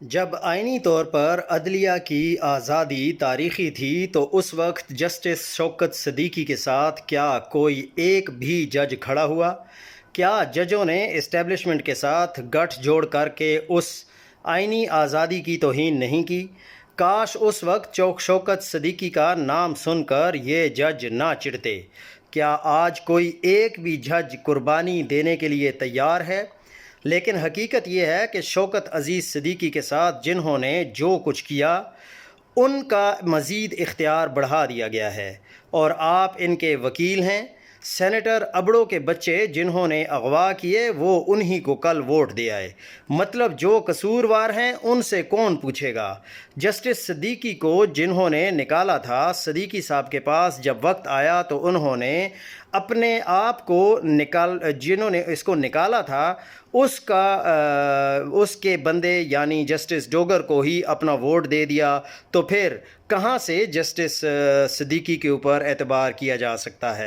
جب آئینی طور پر عدلیہ کی آزادی تاریخی تھی تو اس وقت جسٹس شوکت صدیقی کے ساتھ کیا کوئی ایک بھی جج کھڑا ہوا؟ کیا ججوں نے اسٹیبلشمنٹ کے ساتھ گٹھ جوڑ کر کے اس آئینی آزادی کی توہین نہیں کی؟ کاش اس وقت شوکت صدیقی کا نام سن کر یہ جج نہ چڑھتے۔ کیا آج کوئی ایک بھی جج قربانی دینے کے لیے تیار ہے؟ لیکن حقیقت یہ ہے کہ شوکت عزیز صدیقی کے ساتھ جنہوں نے جو کچھ کیا ان کا مزید اختیار بڑھا دیا گیا ہے، اور آپ ان کے وکیل ہیں۔ سینیٹر ابڑو کے بچے جنہوں نے اغوا کیے وہ انہی کو کل ووٹ دے آئے، مطلب جو قصوروار ہیں ان سے کون پوچھے گا؟ جسٹس صدیقی کو جنہوں نے نکالا تھا، صدیقی صاحب کے پاس جب وقت آیا تو انہوں نے اپنے آپ کو جنہوں نے اس کو نکالا تھا اس کے بندے یعنی جسٹس ڈوگر کو ہی اپنا ووٹ دے دیا، تو پھر کہاں سے جسٹس صدیقی کے اوپر اعتبار کیا جا سکتا ہے؟